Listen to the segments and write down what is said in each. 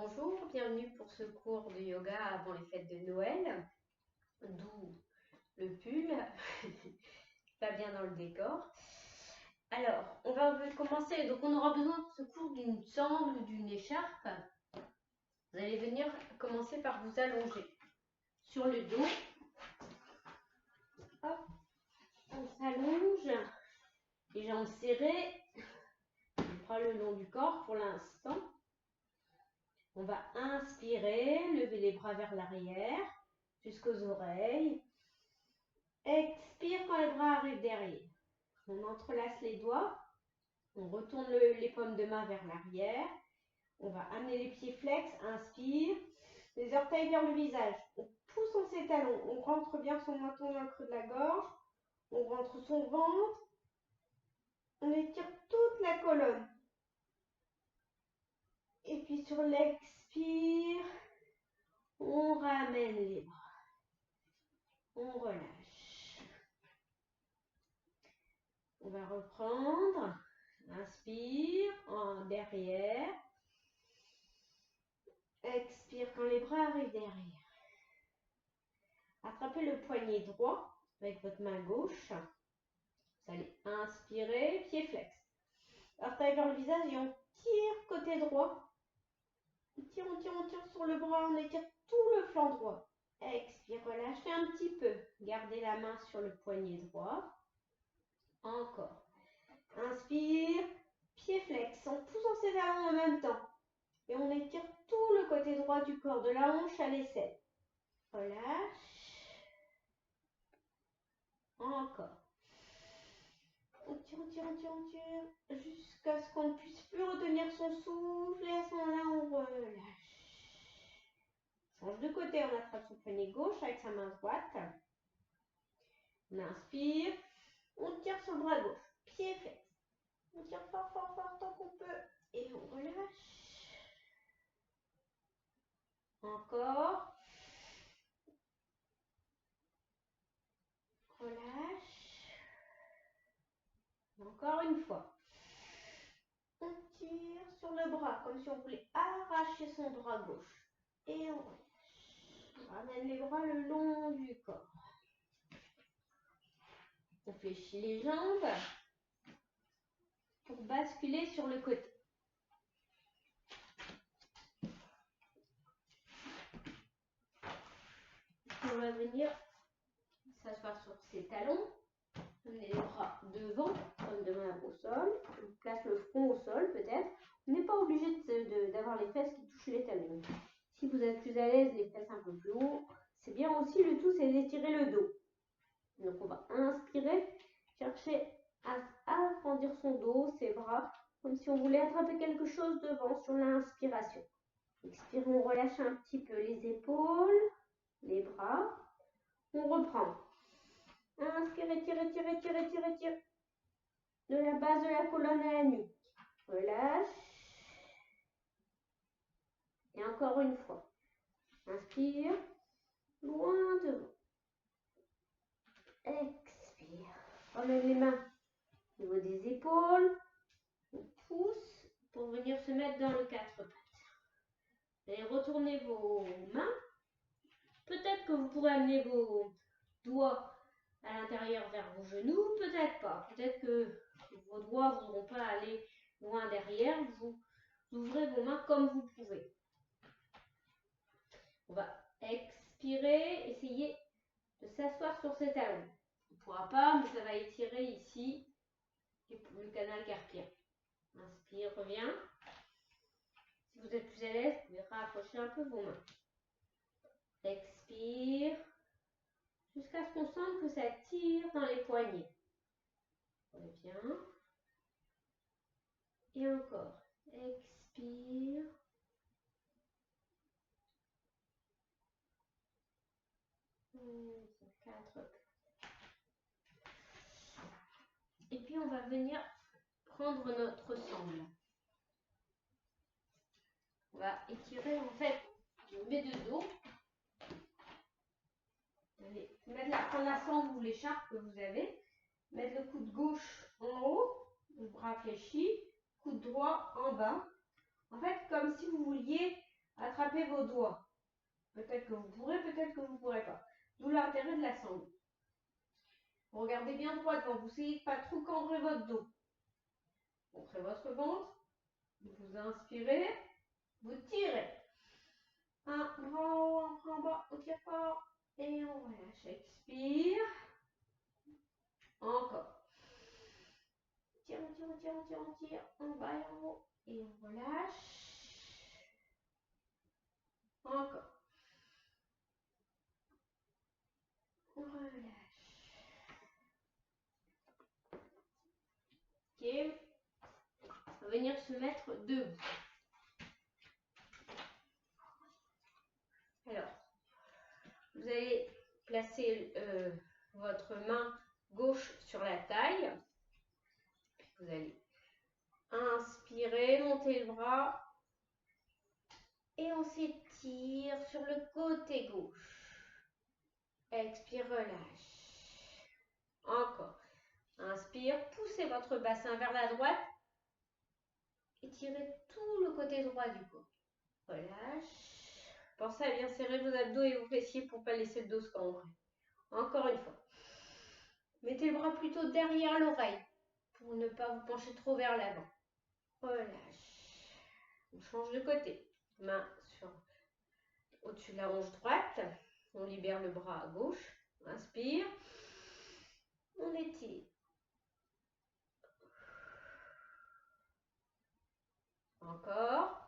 Bonjour, bienvenue pour ce cours de yoga avant les fêtes de Noël, d'où le pull, pas bien dans le décor. Alors, on va commencer, donc on aura besoin pour ce cours d'une sangle ou d'une écharpe. Vous allez venir commencer par vous allonger sur le dos. Hop, on s'allonge, les jambes serrées, les bras le long du corps pour l'instant. On va inspirer, lever les bras vers l'arrière, jusqu'aux oreilles. Expire quand les bras arrivent derrière. On entrelace les doigts. On retourne les paumes de main vers l'arrière. On va amener les pieds flex. Inspire. Les orteils vers le visage. On pousse en ses talons. On rentre bien son menton dans le creux de la gorge. On rentre son ventre. On étire toute la colonne. Et puis sur l'expire, on ramène les bras. On relâche. On va reprendre. Inspire en derrière. Expire quand les bras arrivent derrière. Attrapez le poignet droit avec votre main gauche. Vous allez inspirer, pied flex. Orteil vers le visage et on tire côté droit. On tire sur le bras, on étire tout le flanc droit. Expire, relâchez un petit peu. Gardez la main sur le poignet droit. Encore. Inspire, pied flex. On pousse en ses talons en même temps. Et on étire tout le côté droit du corps, de la hanche à l'aisselle. Relâche. Encore. On tire. Jusqu'à ce qu'on ne puisse plus retenir son souffle. Et à ce moment-là, on relâche. Change de côté, on attrape son poignet gauche avec sa main droite. On inspire. On tire sur le bras gauche. Pied flex. On tire fort tant qu'on peut. Et on relâche. Encore. Relâche. Encore une fois. On tire sur le bras comme si on voulait arracher son bras gauche. Et on relâche. On ramène les bras le long du corps. On fléchit les jambes pour basculer sur le côté. On va venir s'asseoir sur ses talons. Amener les bras devant, comme de main au sol. On place le front au sol peut-être. On n'est pas obligé d'avoir les fesses qui touchent les talons. Si vous êtes plus à l'aise, les fesses un peu plus haut, c'est bien aussi. Le tout, c'est d'étirer le dos. Donc on va inspirer, chercher à agrandir son dos, ses bras, comme si on voulait attraper quelque chose devant sur l'inspiration. Expire, on relâche un petit peu les épaules, les bras. On reprend. Inspire, étire. De la base de la colonne à la nuque. Relâche. Et encore une fois. Inspire. Loin devant. Expire. Ramène les mains au niveau des épaules. On pousse pour venir se mettre dans le 4 pattes. Vous allez retourner vos mains. Peut-être que vous pourrez amener vos doigts à l'intérieur vers vos genoux. Peut-être pas. Peut-être que vos doigts ne voudront pas aller loin derrière. Vous ouvrez vos mains comme vous pouvez. On va expirer. Essayez de s'asseoir sur ses talons. On ne pourra pas, mais ça va étirer ici le canal carpien. Inspire, reviens. Si vous êtes plus à l'aise, vous pouvez rapprocher un peu vos mains. Expire. Jusqu'à ce qu'on sente que ça tire dans les poignets. Reviens. Et encore. Expire. Et puis on va venir prendre notre sangle. On va étirer en fait, je mets de dos. Allez, prendre la sangle ou l'écharpe que vous avez. Mettre le coude gauche en haut, le bras fléchi, coude droit en bas. En fait, comme si vous vouliez Attrapez vos doigts. Peut-être que vous pourrez, peut-être que vous ne pourrez pas. D'où l'intérêt de la sangle. Vous regardez bien droit devant. Vous essayez de pas trop cambrer votre dos. Montrez votre ventre. Vous inspirez. Vous tirez. Un bras en haut, un bras en bas. On tire fort. Et on relâche. Expire. Encore. Tire, on tire, on tire, on tire, on tire. En bas et en haut. Et on relâche. Encore. On relâche. Ok. On va venir se mettre debout. Alors, vous allez placer votre main gauche sur la taille. Vous allez inspirer, monter le bras. Et on s'étire sur le côté gauche. Expire, relâche. Encore. Inspire, poussez votre bassin vers la droite. Étirez tout le côté droit du corps. Relâche. Pensez à bien serrer vos abdos et vos fessiers pour ne pas laisser le dos se cambrer. Encore une fois. Mettez le bras plutôt derrière l'oreille pour ne pas vous pencher trop vers l'avant. Relâche. On change de côté. Main sur au-dessus de la hanche droite. On libère le bras à gauche. Inspire. On étire. Encore.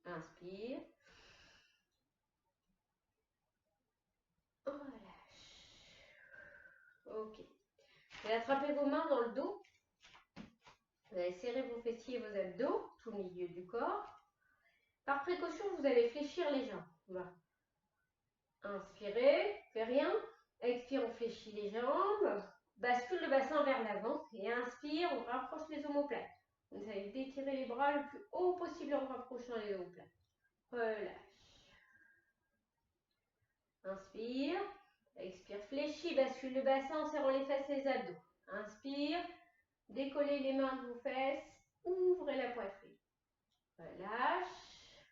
Inspire. Relâche. Ok. Vous allez attraper vos mains dans le dos. Vous allez serrer vos fessiers et vos abdos, tout le milieu du corps. Par précaution, vous allez fléchir les jambes. Voilà. Inspirez, fait rien. Expire, on fléchit les jambes. Bascule le bassin vers l'avant. Et inspire, on rapproche les omoplates. Vous allez d'étirer les bras le plus haut possible en rapprochant les omoplates. Relâche. Inspire. Expire, fléchis, bascule le bassin en serrant les fesses et les abdos. Inspire. Décollez les mains de vos fesses. Ouvrez la poitrine. Relâche.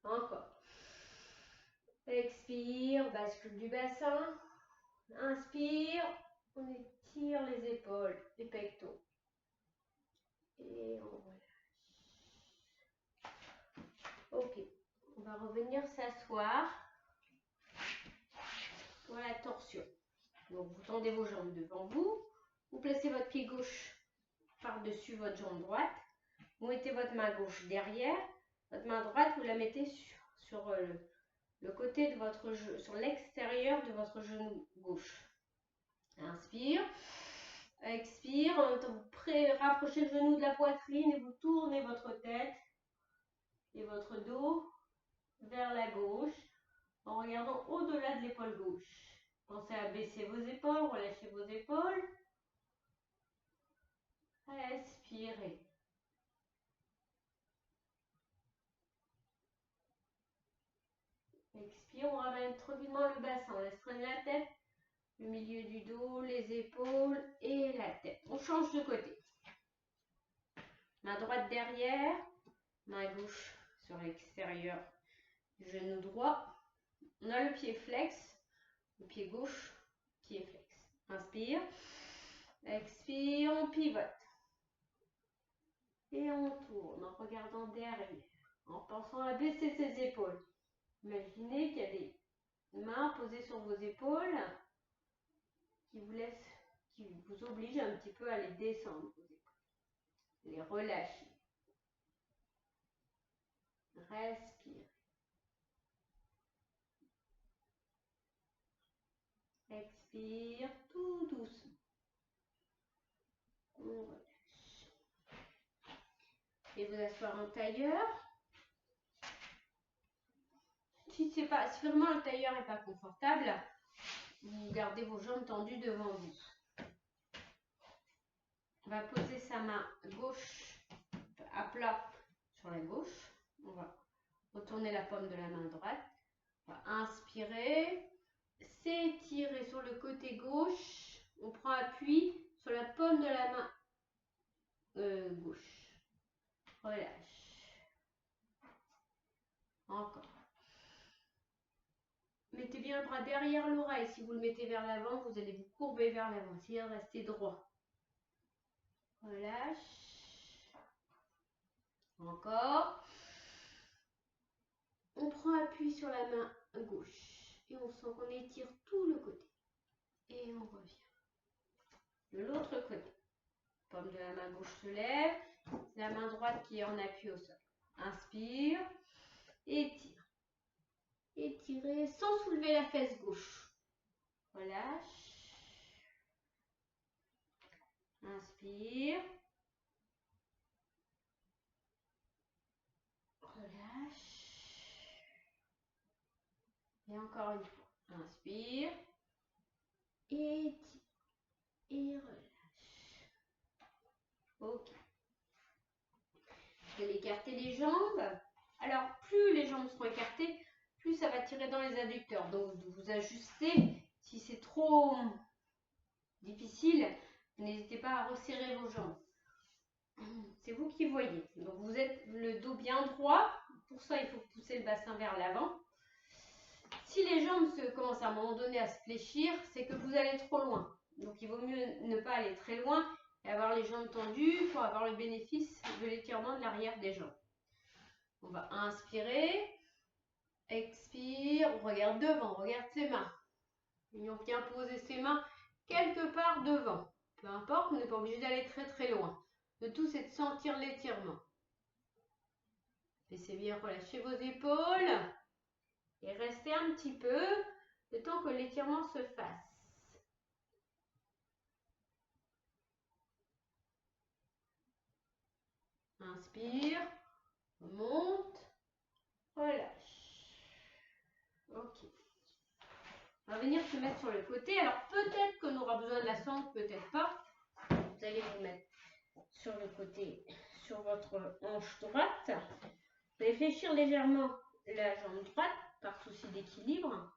Encore. Expire, bascule du bassin. Inspire. On étire les épaules, les pectoraux. Et on relâche. Ok. On va revenir s'asseoir pour la torsion. Donc vous tendez vos jambes devant vous. Vous placez votre pied gauche par-dessus votre jambe droite. Vous mettez votre main gauche derrière. Votre main droite, vous la mettez sur le côté de votre genou, sur l'extérieur de votre genou gauche. Inspire. Expire. En même temps, vous rapprochez le genou de la poitrine et vous tournez votre tête et votre dos vers la gauche en regardant au-delà de l'épaule gauche. Pensez à baisser vos épaules, relâchez vos épaules. Respirez. Expire, on ramène tranquillement le bassin. On laisse traîner la tête, le milieu du dos, les épaules et la tête. On change de côté. Main droite derrière, main gauche sur l'extérieur du genou droit. On a le pied flex, le pied gauche, pied flex. Inspire, expire, on pivote. Et on tourne en regardant derrière, en pensant à baisser ses épaules. Imaginez qu'il y a des mains posées sur vos épaules qui vous obligent un petit peu à les descendre, vos épaules. Les relâcher. Respire. Expire tout doucement. On relâche. Et vous asseoir en tailleur. Si vraiment le tailleur n'est pas confortable, vous gardez vos jambes tendues devant vous. On va poser sa main gauche à plat sur la gauche. On va retourner la paume de la main droite. On va inspirer, s'étirer sur le côté gauche. On prend appui sur la paume de la main gauche. Relâche. Encore. Mettez bien le bras derrière l'oreille. Si vous le mettez vers l'avant, vous allez vous courber vers l'avant. Essayez de rester droit. Relâche. Encore. On prend appui sur la main gauche. Et on sent qu'on étire tout le côté. Et on revient. De l'autre côté. Paume de la main gauche se lève. La main droite qui est en appui au sol. Inspire. Étire. Étirez sans soulever la fesse gauche. Relâche. Inspire. Relâche. Et encore une fois. Inspire. Étire. Et relâche. Ok. Vous allez écarter les jambes. Alors, plus les jambes seront écartées, plus ça va tirer dans les adducteurs. Donc, vous ajustez. Si c'est trop difficile, n'hésitez pas à resserrer vos jambes. C'est vous qui voyez. Donc, vous êtes le dos bien droit. Pour ça, il faut pousser le bassin vers l'avant. Si les jambes commencent à un moment donné à se fléchir, c'est que vous allez trop loin. Donc, il vaut mieux ne pas aller très loin et avoir les jambes tendues pour avoir le bénéfice de l'étirement de l'arrière des jambes. On va inspirer, expire, on regarde devant, on regarde ses mains. Et on vient poser ses mains quelque part devant. Peu importe, on n'est pas obligé d'aller très très loin. Le tout, c'est de sentir l'étirement. Laissez bien relâcher vos épaules et restez un petit peu le temps que l'étirement se fasse. Inspire, monte, relâche. Ok. On va venir se mettre sur le côté. Alors peut-être qu'on aura besoin de la sangle, peut-être pas. Vous allez vous mettre sur le côté, sur votre hanche droite. Vous allez fléchir légèrement la jambe droite par souci d'équilibre.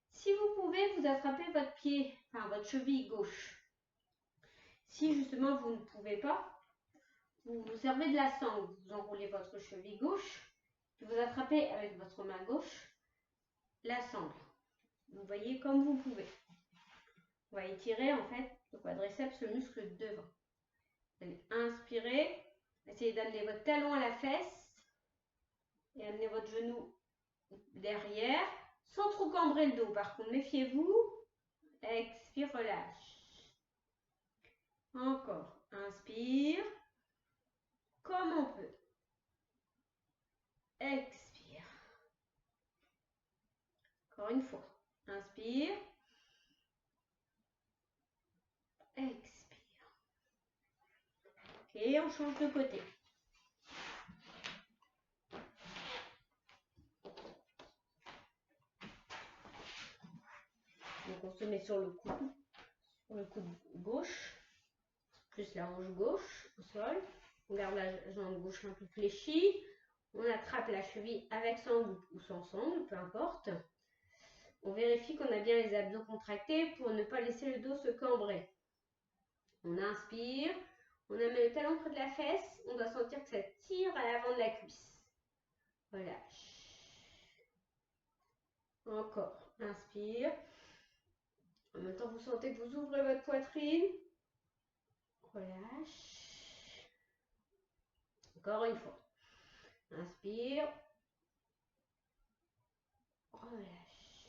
Si vous pouvez, vous attrapez votre pied, enfin votre cheville gauche. Si justement vous ne pouvez pas, vous servez de la sangle. Vous enroulez votre cheville gauche, puis vous attrapez avec votre main gauche la sangle. Vous voyez comme vous pouvez. On va étirer en fait le quadriceps, le muscle devant. Vous allez inspirer, essayez d'amener votre talon à la fesse et amener votre genou derrière sans trop cambrer le dos. Par contre, méfiez-vous. Expire, relâche. Encore. Inspire. Comme on peut. Expire. Encore une fois. Inspire. Expire. Ok, on change de côté. Donc on se met sur le coude gauche, plus la hanche gauche au sol. On garde la jambe gauche un peu fléchie. On attrape la cheville avec sangle ou sans sangle, peu importe. On vérifie qu'on a bien les abdos contractés pour ne pas laisser le dos se cambrer. On inspire, on amène le talon près de la fesse. On doit sentir que ça tire à l'avant de la cuisse. Relâche. Encore. Inspire. En même temps, vous sentez que vous ouvrez votre poitrine. Relâche. Encore une fois. Inspire. Relâche.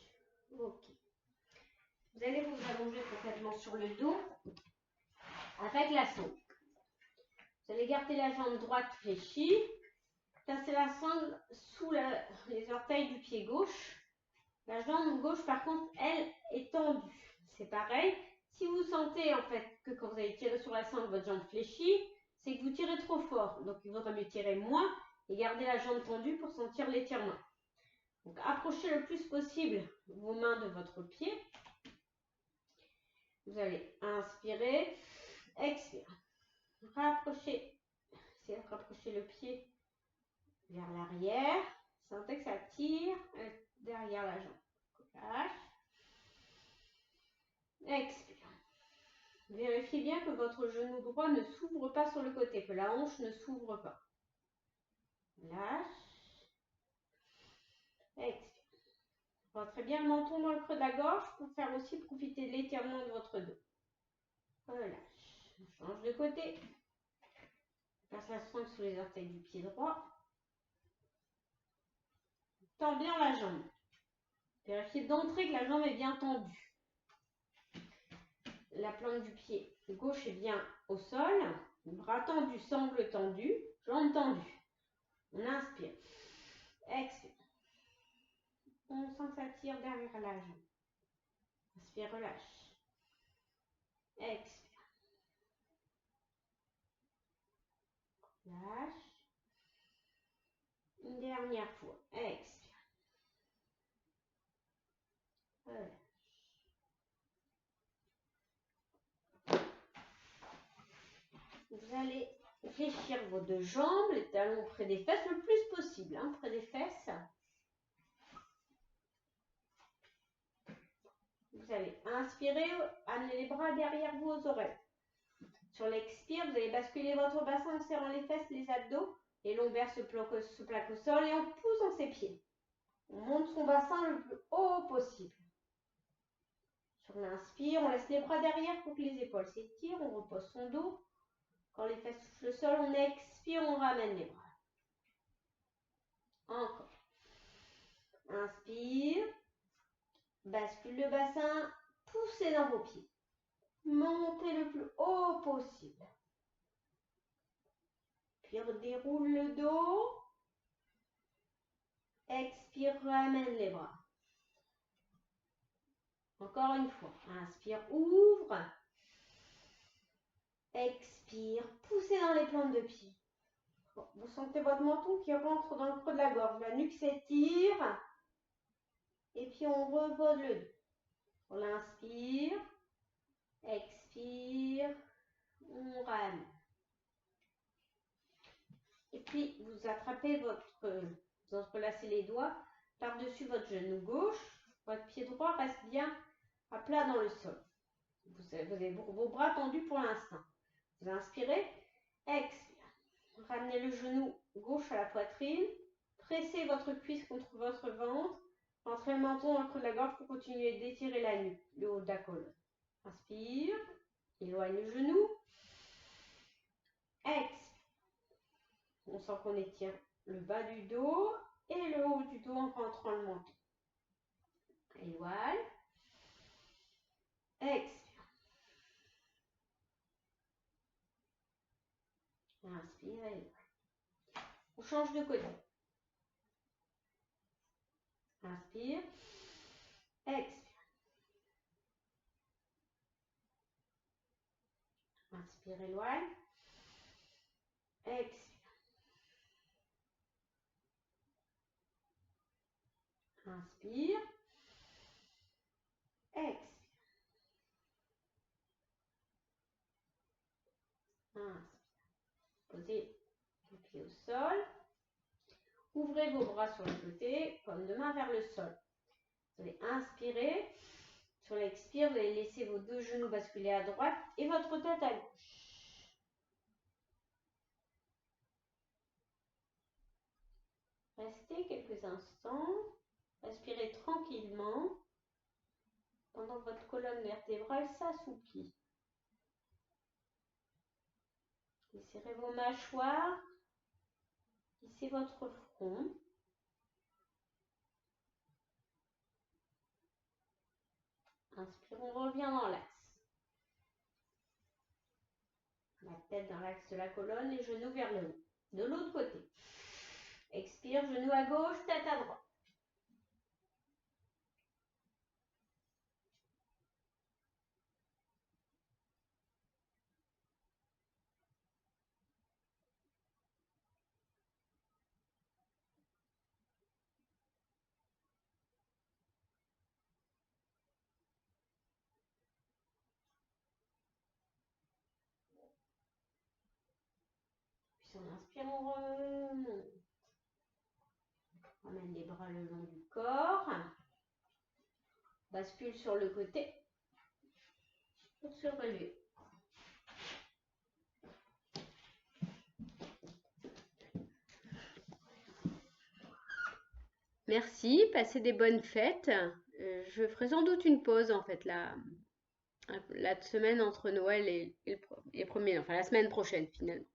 Ok. Vous allez vous allonger complètement sur le dos avec la sangle. Vous allez garder la jambe droite fléchie. Placez la sangle sous les orteils du pied gauche. La jambe gauche, par contre, elle est tendue. C'est pareil. Si vous sentez en fait que quand vous allez tirer sur la sangle, votre jambe fléchit, c'est que vous tirez trop fort. Donc il vaudra mieux tirer moins et garder la jambe tendue pour sentir l'étirement. Donc approchez le plus possible vos mains de votre pied. Vous allez inspirer, expire. Rapprochez, essayez de rapprocher le pied vers l'arrière. Sentez que ça tire derrière la jambe. Relâche. Expire. Vérifiez bien que votre genou droit ne s'ouvre pas sur le côté, que la hanche ne s'ouvre pas. Lâche. Expire. Rentrez bien le menton dans le creux de la gorge pour faire aussi profiter de l'étirement de votre dos. Relâche. On change de côté. Place la string sous les orteils du pied droit. Tends bien la jambe. Vérifiez d'entrée que la jambe est bien tendue. La plante du pied gauche est bien au sol. Bras tendu, sangle tendu, jambe tendue. On inspire. Expire. On sent que ça tire derrière la jambe. Inspire, relâche. Expire. Lâche. Une dernière fois. Expire. Relâche. Vous allez fléchir vos deux jambes, les talons près des fesses le plus possible, hein, près des fesses. Vous allez inspirer, amener les bras derrière vous aux oreilles. Sur l'expire, vous allez basculer votre bassin en serrant les fesses, les abdos. Les lombaires se plaquent au sol et en poussant ses pieds. On monte son bassin le plus haut possible. Sur l'inspire, on laisse les bras derrière pour que les épaules s'étirent. On repose son dos. Quand les fesses touchent le sol, on expire, on ramène les bras. Encore. Inspire. Bascule le bassin. Poussez dans vos pieds. Montez le plus haut possible. Puis déroule le dos. Expire, ramène les bras. Encore une fois. Inspire, ouvre. Expire, poussez dans les plantes de pied. Bon, vous sentez votre menton qui rentre dans le creux de la gorge. La nuque s'étire. Et puis on repose le dos. On l'inspire. Expire. On ramène. Et puis vous attrapez vous entrelacez les doigts par-dessus votre genou gauche. Votre pied droit reste bien à plat dans le sol. Vous avez vos bras tendus pour l'instant. Vous inspirez. Expire. Ramenez le genou gauche à la poitrine. Pressez votre cuisse contre votre ventre. Entrez le menton dans le creux de la gorge pour continuer d'étirer la nuque, le haut de la colonne. Inspire. Éloigne le genou. Expire. On sent qu'on étire le bas du dos et le haut du dos en rentrant le menton. Éloigne. Expire. Inspire. Éloigne. On change de côté. Inspire. Expire. Inspire, éloigne. Expire. Inspire. Expire. Inspire. Posez les pieds au sol. Ouvrez vos bras sur le côté, comme deux mains vers le sol. Vous allez inspirer. Sur l'expire, vous allez laisser vos deux genoux basculer à droite et votre tête à gauche. Restez quelques instants. Respirez tranquillement pendant que votre colonne vertébrale s'assouplit. Desserrez vos mâchoires. Lissez votre front. Inspire, on revient dans l'axe. La tête dans l'axe de la colonne, les genoux vers le haut. De l'autre côté. Expire, genou à gauche, tête à droite. Puis on inspire, on remonte. On ramène les bras le long du corps. Bascule sur le côté pour se relever. Merci, passez des bonnes fêtes. Je ferai sans doute une pause en fait la semaine entre Noël et le premier, enfin la semaine prochaine finalement.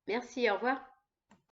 Merci, au revoir.